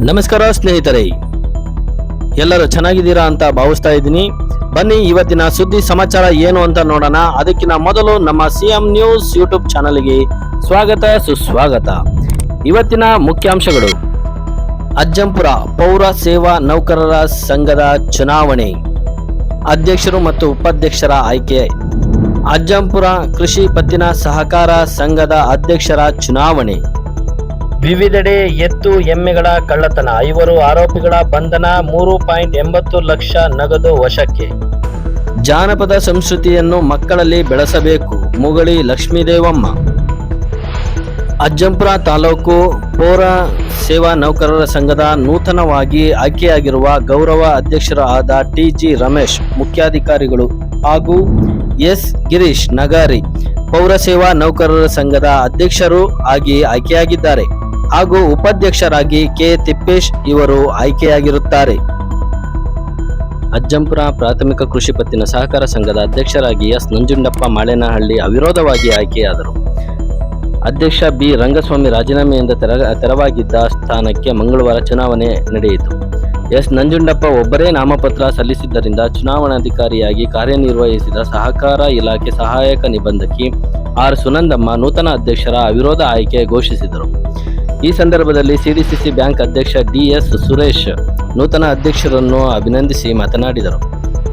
ನಮಸ್ಕಾರ ಸ್ನೇಹಿತರೆ, ಎಲ್ಲರೂ ಚೆನ್ನಾಗಿದ್ದೀರಾ ಅಂತ ಭಾವಿಸ್ತಾ ಇದ್ದೀನಿ. ಬನ್ನಿ ಇವತ್ತಿನ ಸುದ್ದಿ ಸಮಾಚಾರ ಏನು ಅಂತ ನೋಡೋಣ. ಅದಕ್ಕಿಂತ ಮೊದಲು ನಮ್ಮ ಸಿಎಂ ನ್ಯೂಸ್ ಯೂಟ್ಯೂಬ್ ಚಾನಲ್ಗೆ ಸ್ವಾಗತ ಸುಸ್ವಾಗತ. ಇವತ್ತಿನ ಮುಖ್ಯಾಂಶಗಳು: ಅಜ್ಜಂಪುರ ಪೌರ ಸೇವಾ ನೌಕರರ ಸಂಘದ ಚುನಾವಣೆ, ಅಧ್ಯಕ್ಷರು ಮತ್ತು ಉಪಾಧ್ಯಕ್ಷರ ಆಯ್ಕೆ, ಅಜ್ಜಂಪುರ ಕೃಷಿ ಪತ್ತಿನ ಸಹಕಾರ ಸಂಘದ ಅಧ್ಯಕ್ಷರ ಚುನಾವಣೆ, ವಿವಿಧೆಡೆ ಎತ್ತು ಎಮ್ಮೆಗಳ ಕಳ್ಳತನ, 5 ಆರೋಪಿಗಳ ಬಂಧನ, 3.80 ಲಕ್ಷ ನಗದು ವಶಕ್ಕೆ. ಜಾನಪದ ಸಂಸ್ಕೃತಿಯನ್ನು ಮಕ್ಕಳಲ್ಲಿ ಬೆಳೆಸಬೇಕು, ಮುಗಳಿ ಲಕ್ಷ್ಮೀದೇವಮ್ಮ. ಅಜ್ಜಂಪುರ ತಾಲೂಕು ಪೌರ ಸೇವಾ ನೌಕರರ ಸಂಘದ ನೂತನವಾಗಿ ಆಯ್ಕೆಯಾಗಿರುವ ಗೌರವ ಅಧ್ಯಕ್ಷರಾದ ಟಿ.ಜಿ. ರಮೇಶ್ ಮುಖ್ಯಾಧಿಕಾರಿಗಳು ಹಾಗೂ ಎಸ್. ಗಿರೀಶ್ ನಗಾರಿ ಪೌರ ಸೇವಾ ನೌಕರರ ಸಂಘದ ಅಧ್ಯಕ್ಷರು ಆಗಿ ಆಯ್ಕೆಯಾಗಿದ್ದಾರೆ ಹಾಗೂ ಉಪಾಧ್ಯಕ್ಷರಾಗಿ ಕೆ. ತಿಪ್ಪೇಶ್ ಇವರು ಆಯ್ಕೆಯಾಗಿರುತ್ತಾರೆ. ಅಜ್ಜಂಪುರ ಪ್ರಾಥಮಿಕ ಕೃಷಿ ಪತ್ತಿನ ಸಹಕಾರ ಸಂಘದ ಅಧ್ಯಕ್ಷರಾಗಿ ಎಸ್. ನಂಜುಂಡಪ್ಪ ಮಾಳೇನಹಳ್ಳಿ ಅವಿರೋಧವಾಗಿ ಆಯ್ಕೆಯಾದರು. ಅಧ್ಯಕ್ಷ ಬಿ. ರಂಗಸ್ವಾಮಿ ರಾಜೀನಾಮೆಯಿಂದ ತೆರವಾಗಿದ್ದ ಸ್ಥಾನಕ್ಕೆ ಮಂಗಳವಾರ ಚುನಾವಣೆ ನಡೆಯಿತು. ಎಸ್. ನಂಜುಂಡಪ್ಪ ಒಬ್ಬರೇ ನಾಮಪತ್ರ ಸಲ್ಲಿಸಿದ್ದರಿಂದ ಚುನಾವಣಾಧಿಕಾರಿಯಾಗಿ ಕಾರ್ಯನಿರ್ವಹಿಸಿದ ಸಹಕಾರ ಇಲಾಖೆ ಸಹಾಯಕ ನಿಬಂಧಕಿ ಆರ್. ಸುನಂದಮ್ಮ ನೂತನ ಅಧ್ಯಕ್ಷರ ಅವಿರೋಧ ಆಯ್ಕೆ ಘೋಷಿಸಿದರು. ಈ ಸಂದರ್ಭದಲ್ಲಿ ಸಿಡಿಸಿಸಿ ಬ್ಯಾಂಕ್ ಅಧ್ಯಕ್ಷ ಡಿ.ಎಸ್. ಸುರೇಶ್ ನೂತನ ಅಧ್ಯಕ್ಷರನ್ನು ಅಭಿನಂದಿಸಿ ಮಾತನಾಡಿದರು.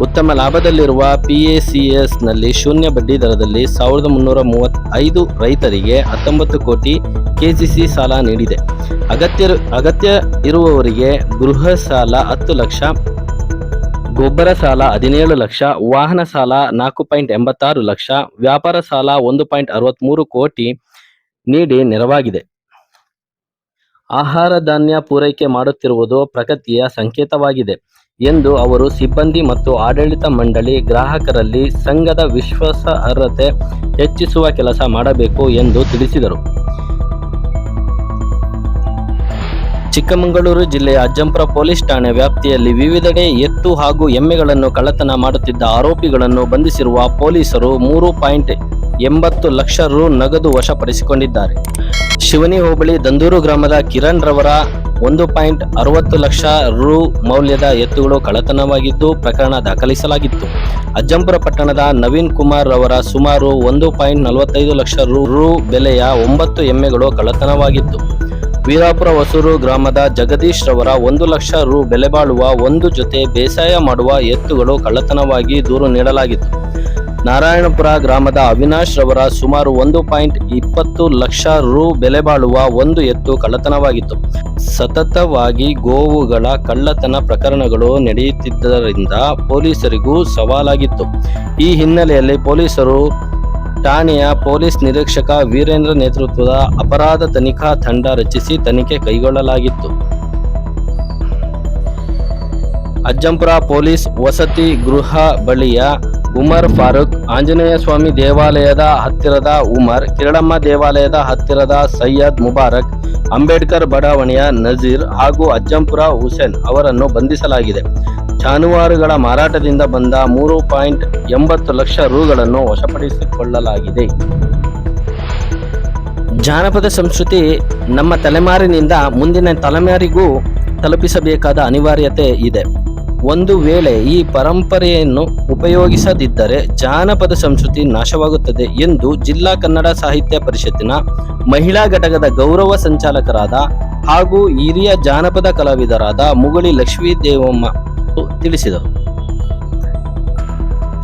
ಉತ್ತಮ ಲಾಭದಲ್ಲಿರುವ PACSನಲ್ಲಿ ಶೂನ್ಯ ಬಡ್ಡಿ ದರದಲ್ಲಿ 1335 ರೈತರಿಗೆ 19 ಕೋಟಿ KCC ಸಾಲ ನೀಡಿದೆ. ಅಗತ್ಯ ಇರುವವರಿಗೆ ಗೃಹ ಸಾಲ 10 ಲಕ್ಷ, ಗೊಬ್ಬರ ಸಾಲ 17 ಲಕ್ಷ, ವಾಹನ ಸಾಲ 4.86 ಲಕ್ಷ, ವ್ಯಾಪಾರ ಸಾಲ 1.63 ಕೋಟಿ ನೀಡಿ ನೆರವಾಗಿದೆ. ಆಹಾರ ಧಾನ್ಯ ಪೂರೈಕೆ ಮಾಡುತ್ತಿರುವುದು ಪ್ರಗತಿಯ ಸಂಕೇತವಾಗಿದೆ ಎಂದು ಅವರು ಸಿಬ್ಬಂದಿ ಮತ್ತು ಆಡಳಿತ ಮಂಡಳಿ ಗ್ರಾಹಕರಲ್ಲಿ ಸಂಘದ ವಿಶ್ವಾಸಾರ್ಹತೆ ಹೆಚ್ಚಿಸುವ ಕೆಲಸ ಮಾಡಬೇಕು ಎಂದು ತಿಳಿಸಿದರು. ಚಿಕ್ಕಮಗಳೂರು ಜಿಲ್ಲೆಯ ಅಜ್ಜಂಪುರ ಪೊಲೀಸ್ ಠಾಣೆ ವ್ಯಾಪ್ತಿಯಲ್ಲಿ ವಿವಿಧೆಡೆ ಎತ್ತು ಹಾಗೂ ಎಮ್ಮೆಗಳನ್ನು ಕಳ್ಳತನ ಮಾಡುತ್ತಿದ್ದ ಆರೋಪಿಗಳನ್ನು ಬಂಧಿಸಿರುವ ಪೊಲೀಸರು 3.80 ಲಕ್ಷ ರು ನಗದು ವಶಪಡಿಸಿಕೊಂಡಿದ್ದಾರೆ. ಶಿವನಿ ಹೋಬಳಿ ದಂದೂರು ಗ್ರಾಮದ ಕಿರಣ್ ರವರ 1.60 ಲಕ್ಷ ರು ಮೌಲ್ಯದ ಎತ್ತುಗಳು ಕಳ್ಳತನವಾಗಿದ್ದು ಪ್ರಕರಣ ದಾಖಲಿಸಲಾಗಿತ್ತು. ಅಜ್ಜಂಪುರ ಪಟ್ಟಣದ ನವೀನ್ ಕುಮಾರ್ ರವರ ಸುಮಾರು 1.45 ಲಕ್ಷ ರು ಬೆಲೆಯ 9 ಎಮ್ಮೆಗಳು ಕಳ್ಳತನವಾಗಿತ್ತು. ವೀರಾಪುರ ಹೊಸೂರು ಗ್ರಾಮದ ಜಗದೀಶ್ ರವರ 1 ಲಕ್ಷ ರು ಬೆಲೆ ಬಾಳುವ 1 ಜೊತೆ ಬೇಸಾಯ ಮಾಡುವ ಎತ್ತುಗಳು ಕಳ್ಳತನವಾಗಿ ದೂರು ನೀಡಲಾಗಿತ್ತು. ನಾರಾಯಣಪುರ ಗ್ರಾಮದ ಅವಿನಾಶ್ ರವರ ಸುಮಾರು 1.20 ಲಕ್ಷ ರು ಬೆಲೆ ಬಾಳುವ 1 ಎತ್ತು ಕಳ್ಳತನವಾಗಿತ್ತು. ಸತತವಾಗಿ ಗೋವುಗಳ ಕಳ್ಳತನ ಪ್ರಕರಣಗಳು ನಡೆಯುತ್ತಿದ್ದರಿಂದ ಪೊಲೀಸರಿಗೂ ಸವಾಲಾಗಿತ್ತು. ಈ ಹಿನ್ನೆಲೆಯಲ್ಲಿ ಪೊಲೀಸರು ಠಾಣೆಯ ಪೊಲೀಸ್ ನಿರೀಕ್ಷಕ ವೀರೇಂದ್ರ ನೇತೃತ್ವದ ಅಪರಾಧ ತನಿಖಾ ತಂಡ ರಚಿಸಿ ತನಿಖೆ ಕೈಗೊಳ್ಳಲಾಗಿತ್ತು. ಅಜ್ಜಂಪುರ ಪೊಲೀಸ್ ವಸತಿ ಗೃಹ ಬಳಿಯ ಉಮರ್ ಫಾರೂಕ್, ಆಂಜನೇಯ ಸ್ವಾಮಿ ದೇವಾಲಯದ ಹತ್ತಿರದ ಉಮರ್, ಕಿರಳಮ್ಮ ದೇವಾಲಯದ ಹತ್ತಿರದ ಸೈಯದ್ ಮುಬಾರಕ್, ಅಂಬೇಡ್ಕರ್ ಬಡಾವಣೆಯ ನಜೀರ್ ಹಾಗೂ ಅಜ್ಜಂಪುರ ಹುಸೇನ್ ಅವರನ್ನು ಬಂಧಿಸಲಾಗಿದೆ. ಜಾನುವಾರುಗಳ ಮಾರಾಟದಿಂದ ಬಂದ 3.80 ಲಕ್ಷ ರುಗಳನ್ನು ವಶಪಡಿಸಿಕೊಳ್ಳಲಾಗಿದೆ. ಜಾನಪದ ಸಂಸ್ಕೃತಿ ನಮ್ಮ ತಲೆಮಾರಿನಿಂದ ಮುಂದಿನ ತಲೆಮಾರಿಗೂ ತಲುಪಿಸಬೇಕಾದ ಅನಿವಾರ್ಯತೆ ಇದೆ. ಒಂದು ವೇಳೆ ಈ ಪರಂಪರೆಯನ್ನು ಉಪಯೋಗಿಸದಿದ್ದರೆ ಜಾನಪದ ಸಂಸ್ಕೃತಿ ನಾಶವಾಗುತ್ತದೆ ಎಂದು ಜಿಲ್ಲಾ ಕನ್ನಡ ಸಾಹಿತ್ಯ ಪರಿಷತ್ತಿನ ಮಹಿಳಾ ಘಟಕದ ಗೌರವ ಸಂಚಾಲಕರಾದ ಹಾಗೂ ಹಿರಿಯ ಜಾನಪದ ಕಲಾವಿದರಾದ ಮುಗಳಿ ಲಕ್ಷ್ಮೀದೇವಮ್ಮ ತಿಳಿಸಿದರು.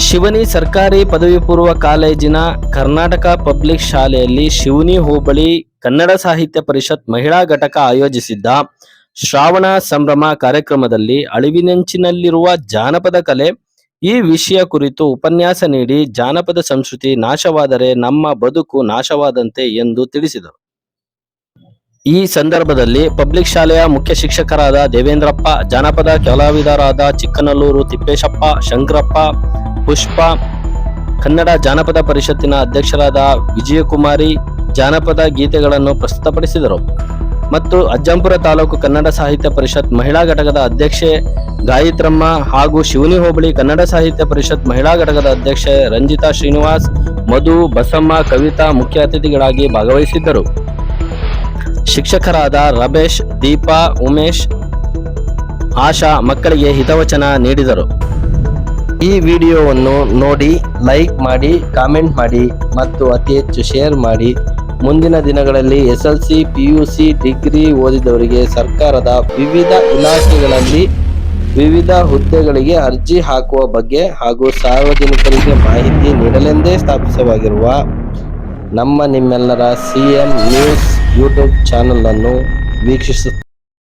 ಶಿವನಿ ಸರ್ಕಾರಿ ಪದವಿ ಪೂರ್ವ ಕಾಲೇಜಿನ ಕರ್ನಾಟಕ ಪಬ್ಲಿಕ್ ಶಾಲೆಯಲ್ಲಿ ಶಿವನಿ ಹೋಬಳಿ ಕನ್ನಡ ಸಾಹಿತ್ಯ ಪರಿಷತ್ ಮಹಿಳಾ ಘಟಕ ಆಯೋಜಿಸಿದ್ದ ಶ್ರಾವಣ ಸಂಭ್ರಮ ಕಾರ್ಯಕ್ರಮದಲ್ಲಿ ಅಳಿವಿನಂಚಿನಲ್ಲಿರುವ ಜಾನಪದ ಕಲೆ ಈ ವಿಷಯ ಕುರಿತು ಉಪನ್ಯಾಸ ನೀಡಿ ಜಾನಪದ ಸಂಸ್ಕೃತಿ ನಾಶವಾದರೆ ನಮ್ಮ ಬದುಕು ನಾಶವಾದಂತೆ ಎಂದು ತಿಳಿಸಿದರು. ಈ ಸಂದರ್ಭದಲ್ಲಿ ಪಬ್ಲಿಕ್ ಶಾಲೆಯ ಮುಖ್ಯ ಶಿಕ್ಷಕರಾದ ದೇವೇಂದ್ರಪ್ಪ, ಜಾನಪದ ಕಲಾವಿದರಾದ ಚಿಕ್ಕನಲ್ಲೂರು ತಿಪ್ಪೇಶಪ್ಪ, ಶಂಕರಪ್ಪ, ಪುಷ್ಪ, ಕನ್ನಡ ಜಾನಪದ ಪರಿಷತ್ತಿನ ಅಧ್ಯಕ್ಷರಾದ ವಿಜಯಕುಮಾರಿ ಜಾನಪದ ಗೀತೆಗಳನ್ನು ಪ್ರಸ್ತುತಪಡಿಸಿದರು. ಮತ್ತು ಅಜ್ಜಂಪುರ ತಾಲೂಕು ಕನ್ನಡ ಸಾಹಿತ್ಯ ಪರಿಷತ್ ಮಹಿಳಾ ಘಟಕದ ಅಧ್ಯಕ್ಷೆ ಗಾಯತ್ರಮ್ಮ ಹಾಗೂ ಶಿವನಿ ಹೋಬಳಿ ಕನ್ನಡ ಸಾಹಿತ್ಯ ಪರಿಷತ್ ಮಹಿಳಾ ಘಟಕದ ಅಧ್ಯಕ್ಷೆ ರಂಜಿತಾ ಶ್ರೀನಿವಾಸ್, ಮಧು, ಬಸಮ್ಮ, ಕವಿತಾ ಮುಖ್ಯ ಅತಿಥಿಗಳಾಗಿ ಭಾಗವಹಿಸಿದ್ದರು. ಶಿಕ್ಷಕರಾದ ರಮೇಶ್, ದೀಪಾ, ಉಮೇಶ್, ಆಶಾ ಮಕ್ಕಳಿಗೆ ಹಿತವಚನ ನೀಡಿದರು. ಈ ವಿಡಿಯೋವನ್ನು ನೋಡಿ ಲೈಕ್ ಮಾಡಿ, ಕಾಮೆಂಟ್ ಮಾಡಿ ಮತ್ತು ಅತಿ ಹೆಚ್ಚು ಶೇರ್ ಮಾಡಿ. ಮುಂದಿನ ದಿನಗಳಲ್ಲಿ SLC, PUC, ಡಿಗ್ರಿ ಓದಿದವರಿಗೆ ಸರ್ಕಾರದ ವಿವಿಧ ಇಲಾಖೆಗಳಲ್ಲಿ ವಿವಿಧ ಹುದ್ದೆಗಳಿಗೆ ಅರ್ಜಿ ಹಾಕುವ ಬಗ್ಗೆ ಹಾಗೂ ಸಾರ್ವಜನಿಕರಿಗೆ ಮಾಹಿತಿ ನೀಡಲೆಂದೇ ಸ್ಥಾಪಿತವಾಗಿರುವ ನಿಮ್ಮೆಲ್ಲರ CM ನ್ಯೂಸ್ ಯೂಟ್ಯೂಬ್ ಚಾನಲ್ ಅನ್ನು ವೀಕ್ಷಿಸುತ್ತಾರೆ.